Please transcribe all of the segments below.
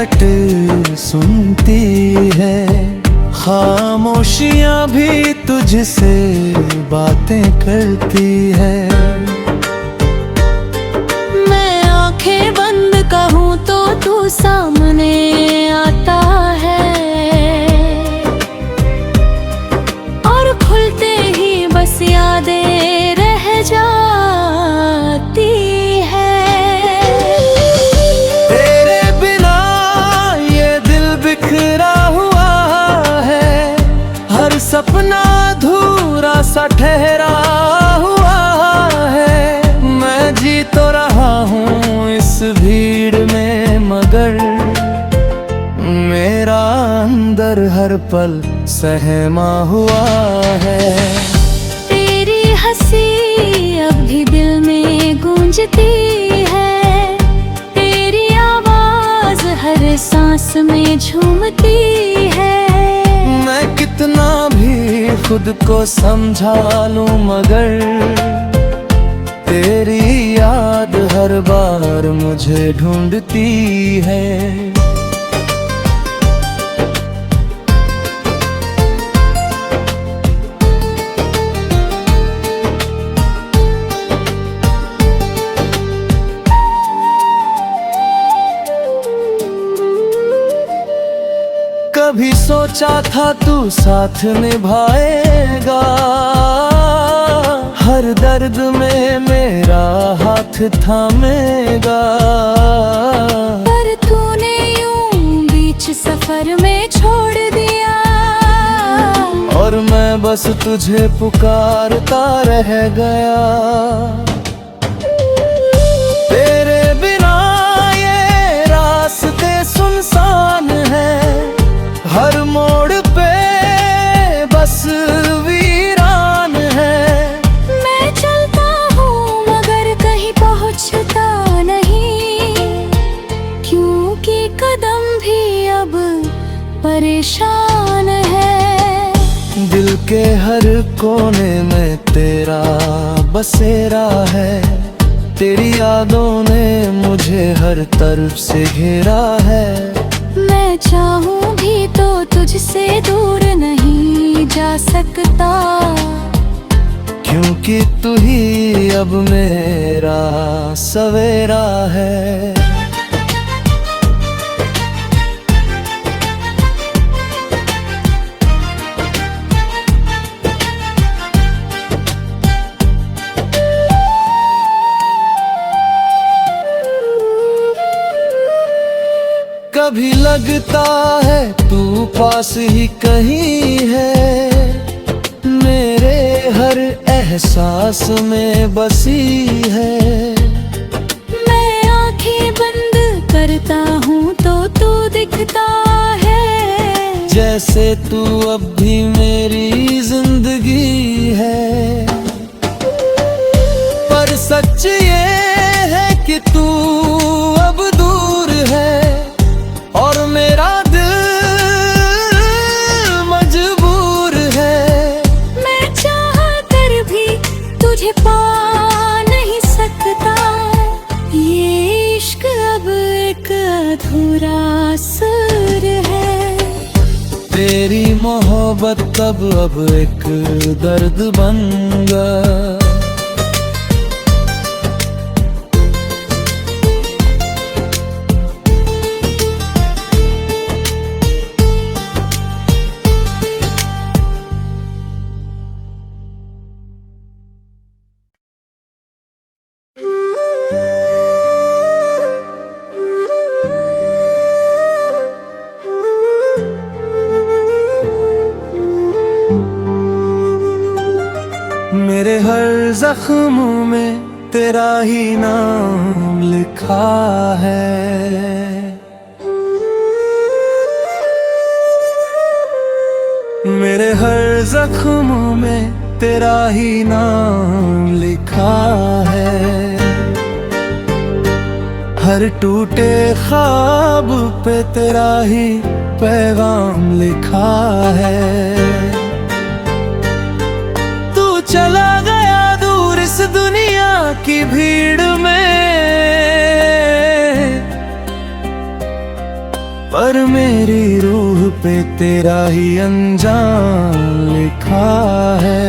घूंघट सुनती है, खामोशियां भी तुझसे बातें करती है। मैं आंखें बंद कहूँ तो तू सामने आता है, और खुलते ही बस यादें रह जाती है। तेरे बिना ये दिल बिखरा हुआ है, हर सपना अधूरा सा ठहरा हुआ है। मैं जी तो रहा हूँ इस भीड़ में, मगर मेरा अंदर हर पल सहमा हुआ है। तेरी हंसी अब भी दिल में गूंजती है, तेरी आवाज हर सांस में झूमती है। मैं कितना भी खुद को समझा लूं, मगर तेरी याद हर बार मुझे ढूंढती है। कभी सोचा था तू साथ निभाएगा, हर दर्द में मेरा हाथ थामेगा। पर तूने यूं बीच सफर में छोड़ दिया, और मैं बस तुझे पुकारता रह गया। तेरे बिना ये रास्ते सुनसान हैं, हर मोड़ पे बस वीरान है। मैं चलता हूँ मगर कहीं पहुँचता नहीं, क्योंकि कदम भी अब परेशान है। दिल के हर कोने में तेरा बसेरा है, तेरी यादों ने मुझे हर तरफ से घेरा है। मैं चाहूँ भी तो तुझसे दूर नहीं जा सकता, क्योंकि तू ही अब मेरा सवेरा है। कभी लगता है तू पास ही कहीं है, मेरे हर एहसास में बसी है। मैं आंखें बंद करता हूँ तो तू दिखता है, जैसे तू अब भी मेरी जिंदगी है। पर सच ये है कि तू अब दूर है, और मेरा दिल मजबूर है। मैं चाह कर भी तुझे पा नहीं सकता, ये इश्क अब एक अधूरा सुर है। तेरी मोहब्बत अब एक दर्द बन गया। मेरे हर जख्म में तेरा ही नाम लिखा है, मेरे हर जख्म में तेरा ही नाम लिखा है। हर टूटे ख्वाब पे तेरा ही पैगाम लिखा है। तू चला गया दूर इस दुनिया की भीड़ में, पर मेरी रूह पे तेरा ही अंजाम लिखा है।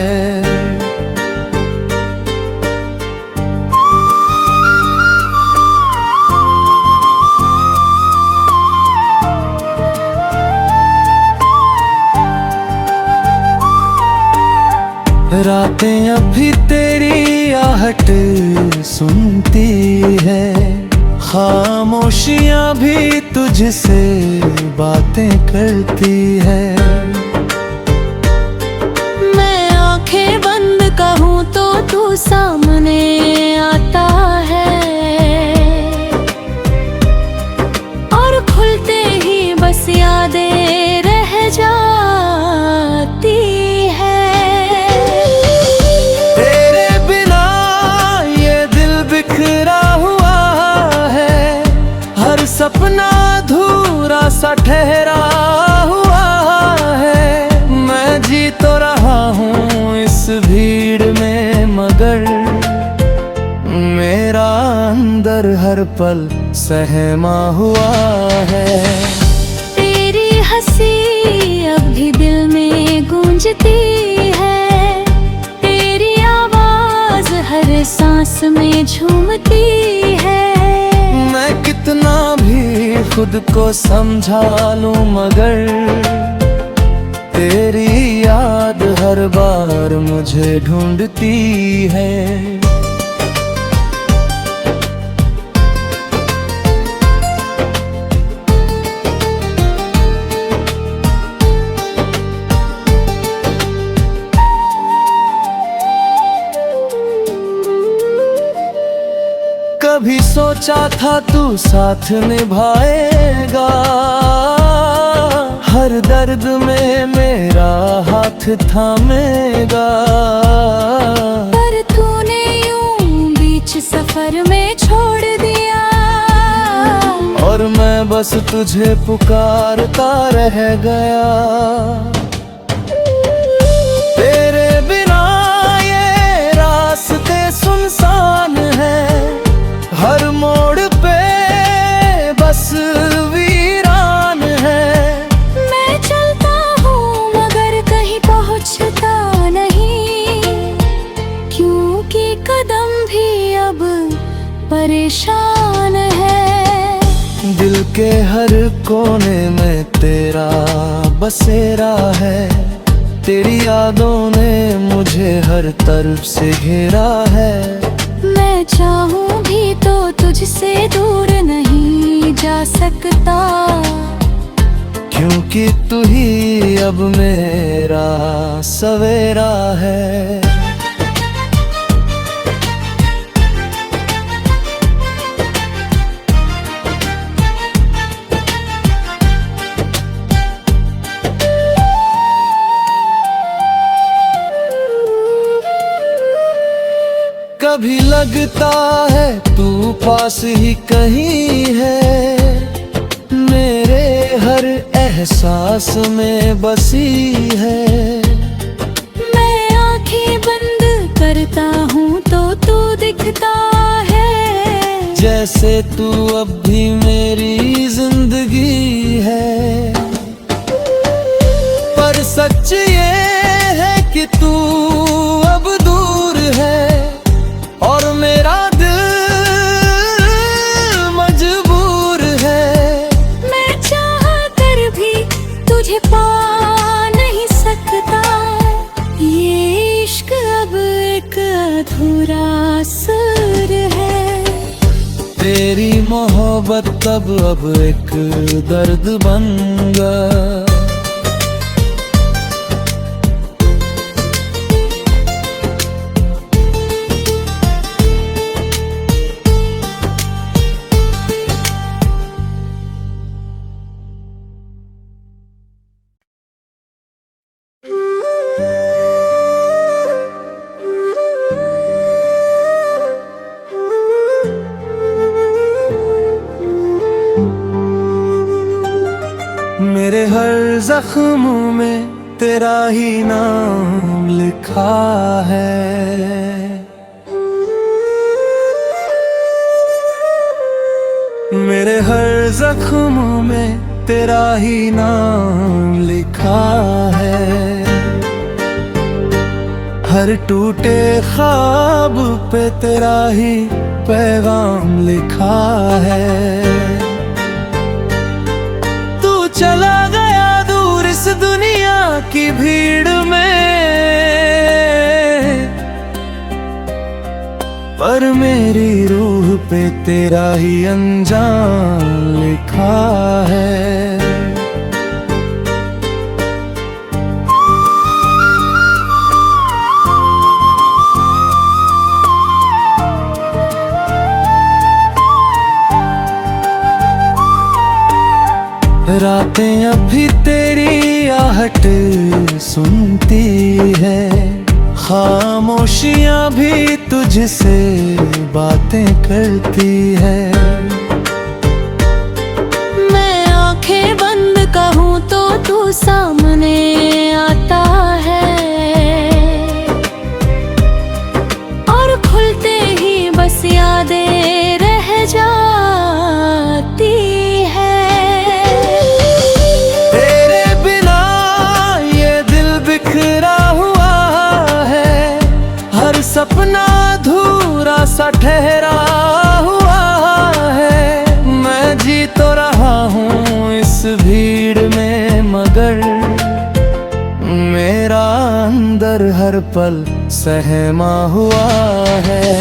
रातें अभी तेरी आहट सुनती है, खामोशियां भी तुझसे बातें करती है। मैं आंखें बंद कहूँ तो तू सामने आता है, और खुलते ही बस यादें रह जाती है। तेरे बिना ये दिल बिखरा हुआ है, हर सपना अधूरा सा ठहरा हुआ है। मैं जी तो रहा हूँ इस भीड़ में, मगर मेरा अंदर हर पल सहमा हुआ है। तेरी हंसी अब भी दिल में गूंजती है, तेरी आवाज हर सांस में झूमती है। मैं कितना भी खुद को समझा लूं, मगर तेरी याद हर बार मुझे ढूंढती है। कभी सोचा था तू साथ निभाएगा, हर दर्द में मेरा हाथ थामेगा। पर तूने यूं बीच सफर में छोड़ दिया, और मैं बस तुझे पुकारता रह गया। तेरे बिना ये रास्ते सुनसान हैं, हर मोड़ पे बस वीरान है। मैं चलता हूँ मगर कहीं पहुँचता नहीं, क्योंकि कदम भी अब परेशान है। दिल के हर कोने में तेरा बसेरा है, तेरी यादों ने मुझे हर तरफ से घेरा है। मैं चाहूँ भी तो तुझसे दूर नहीं जा सकता, क्योंकि तू ही अब मेरा सवेरा है। कभी लगता है तू पास ही कहीं है, मेरे हर एहसास में बसी है। मैं आंखें बंद करता हूँ तो तू दिखता है, जैसे तू अब भी मेरी जिंदगी है। पर सच ये है कि तू अब दूर है, और मेरा दिल मजबूर है। मैं चाह कर भी तुझे पा नहीं सकता, ये इश्क अब एक अधूरा सुर है। तेरी मोहब्बत अब एक दर्द बन गया। मेरे हर जख्म में तेरा ही नाम लिखा है। मेरे हर जख्म में तेरा ही नाम लिखा है। हर टूटे ख्वाब पे तेरा ही पैगाम लिखा है। तू चला गया दूर इस दुनिया की भीड़ में, पर मेरी रूह पे तेरा ही अंजाम लिखा है। रातें अभी तेरी आहट सुनती है, खामोशियां भी तुझसे बातें करती है। मैं आंखें बंद कहूँ तो तू सामने आता है, और खुलते ही बस यादें रह जाती है। तेरे बिना ये दिल बिखरा हुआ है, हर सपना अधूरा सा ठहरा हुआ है। मैं जी तो रहा हूँ इस भीड़ में, मगर मेरा अंदर हर पल सहमा हुआ है।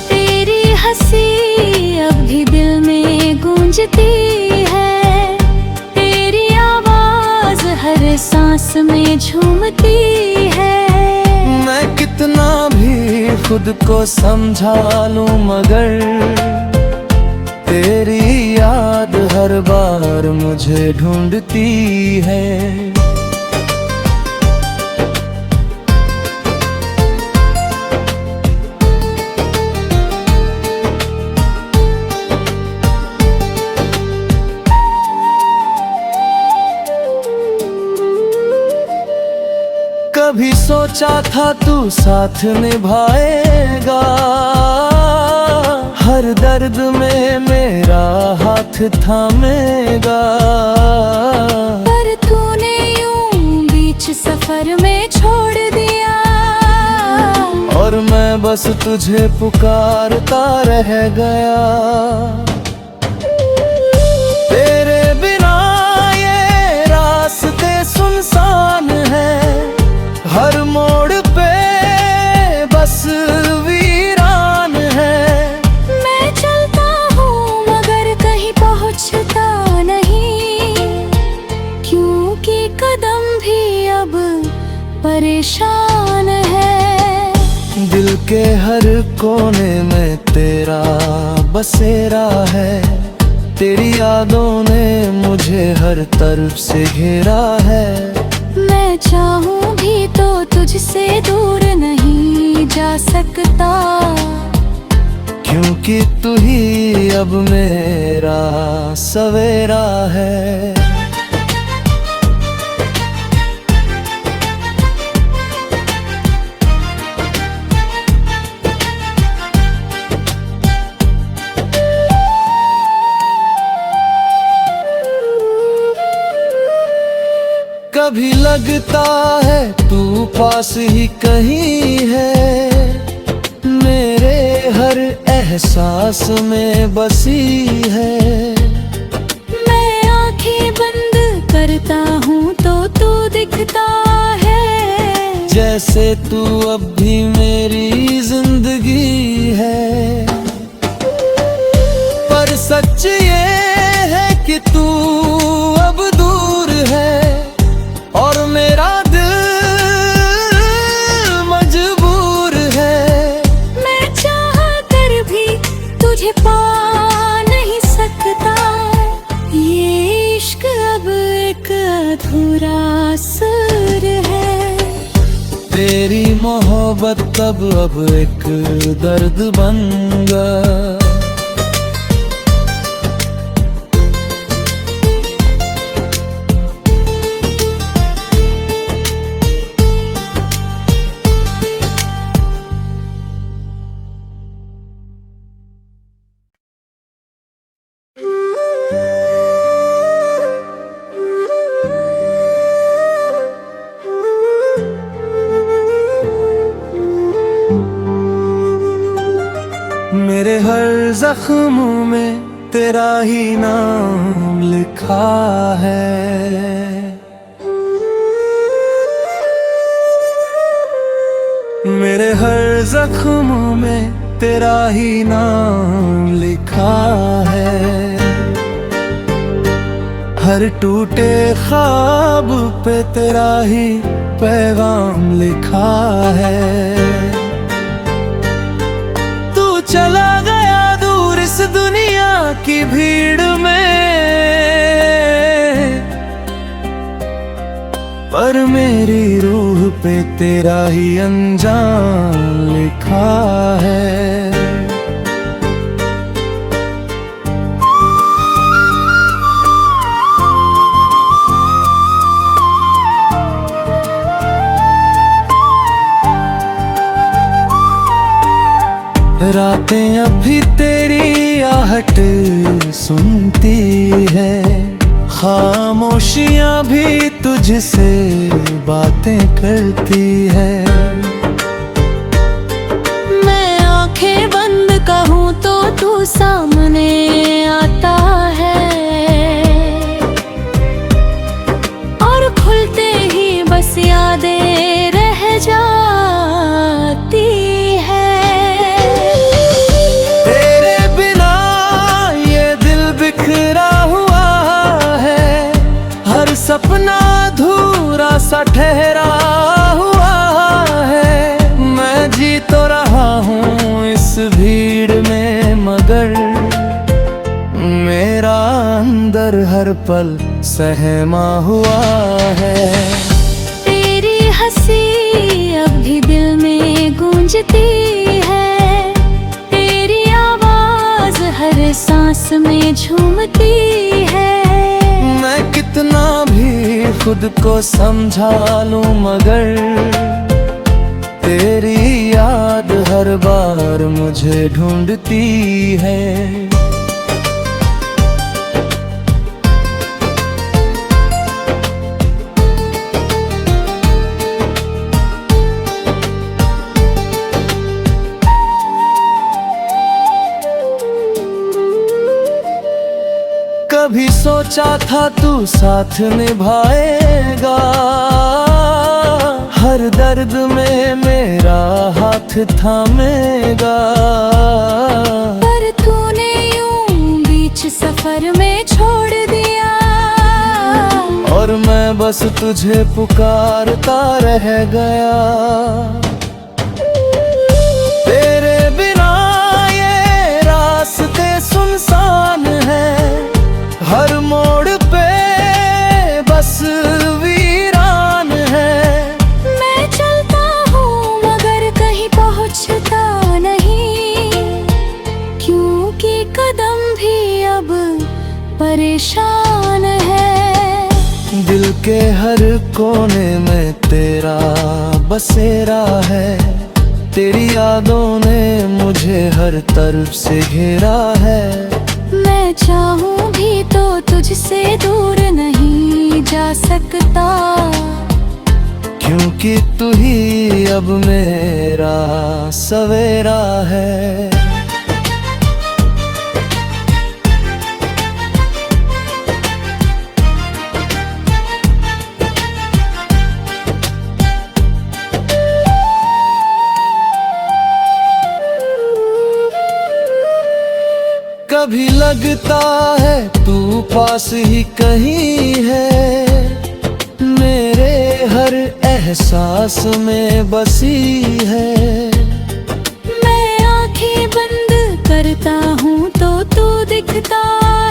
तेरी हंसी अब भी दिल में गूंजती है, तेरी आवाज हर सांस में झूमती है। मैं कितना भी खुद को समझा लूं, मगर तेरी याद हर बार मुझे ढूंढती है। कभी सोचा था तू साथ निभाएगा, हर दर्द में मेरा हाथ थामेगा। पर तूने यूं बीच सफर में छोड़ दिया, और मैं बस तुझे पुकारता रह गया। तेरे बिना ये रास्ते सुनसान हैं, हर मोड़ पे बस वीरान है। मैं चलता हूँ मगर कहीं पहुँचता नहीं, क्योंकि कदम भी अब परेशान है। दिल के हर कोने में तेरा बसेरा है, तेरी यादों ने मुझे हर तरफ से घेरा है। मैं चाहूँ भी तो तुझसे दूर नहीं जा सकता, क्योंकि तू ही अब मेरा सवेरा है। कभी लगता है तू पास ही कहीं है, मेरे हर एहसास में बसी है। मैं आंखें बंद करता हूँ तो तू दिखता है, जैसे तू अब भी मेरी जिंदगी है। पर सच ये है कि तू अब दूर है, और मेरा दिल मजबूर है। मैं चाह कर भी तुझे पा नहीं सकता, ये इश्क अब एक अधूरा सुर है। तेरी मोहब्बत अब एक दर्द बन गया। जख्म में तेरा ही नाम लिखा है। मेरे हर जख्म में तेरा ही नाम लिखा है। हर टूटे ख्वाब पे तेरा ही पैगाम लिखा है। तू चला गया दूर इस दुनिया की भीड़ में, पर मेरी रूह पे तेरा ही अंजाम लिखा है। रातें अभी तेरी आहट सुनती है, खामोशियां भी तुझसे बातें करती है। मैं आंखें बंद कहूँ तो तू सामने आता है, और खुलते ही बस यादें रह जाती है। तेरे बिना ये दिल बिखरा हुआ है, हर सपना अधूरा सा ठहरा हुआ है। मैं जी तो रहा हूँ इस भीड़ में, मगर मेरा अंदर हर पल सहमा हुआ है। तेरी हंसी अब भी दिल में गूंजती है, तेरी आवाज हर सांस में झूमती है। मैं कितना भी खुद को समझा लूं, मगर तेरी याद हर बार मुझे ढूंढती है। कभी सोचा था तू साथ निभाएगा, हर दर्द में मेरा हाथ थामेगा। पर तूने यूं बीच सफर में छोड़ दिया, और मैं बस तुझे पुकारता रह गया। तेरे बिना ये रास्ते सुनसान हैं, हर मोड़ पे बस वीरान है। मैं चलता हूँ मगर कहीं पहुँचता नहीं, क्योंकि कदम भी अब परेशान है। दिल के हर कोने में तेरा बसेरा है, तेरी यादों ने मुझे हर तरफ से घेरा है। मैं चाहूँ भी तो तुझसे दूर नहीं जा सकता, क्योंकि तू ही अब मेरा सवेरा है। कभी लगता है तू पास ही कहीं है, मेरे हर एहसास में बसी है। मैं आंखें बंद करता हूँ तो तू दिखता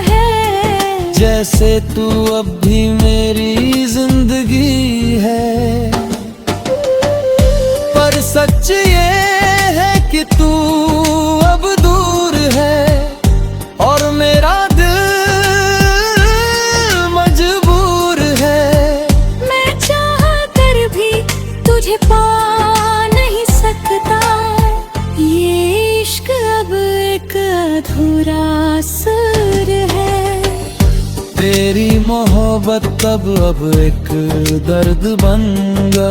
है, जैसे तू अब भी मेरी जिंदगी है। पर सच ये है कि तू अब दूर है, और मेरा दिल मजबूर है। मैं चाह कर भी तुझे पा नहीं सकता, ये इश्क अब एक अधूरा सुर है। तेरी मोहब्बत अब एक दर्द बन गया।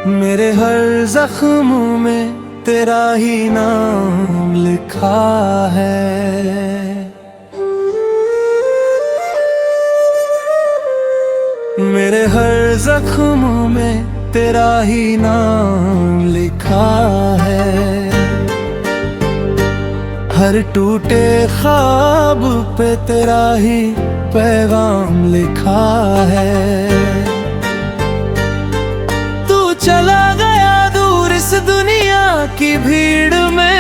मेरे हर जख्म में तेरा ही नाम लिखा है। मेरे हर जख्म में तेरा ही नाम लिखा है। हर टूटे ख्वाब पे तेरा ही पैगाम लिखा है। तू चला गया दूर इस दुनिया की भीड़ में,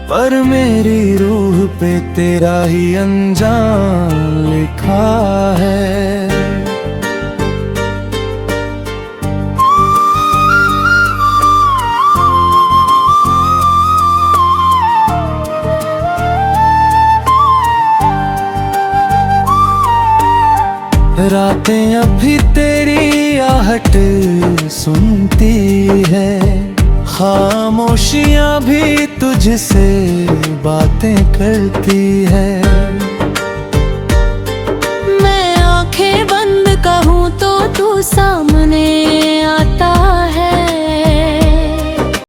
पर मेरी रूह पे तेरा ही अंजाम लिखा है। रातें अभी तेरी आहट सुनती है, खामोशियां भी तुझसे बातें करती है। मैं आंखें बंद कहूँ तो तू सामने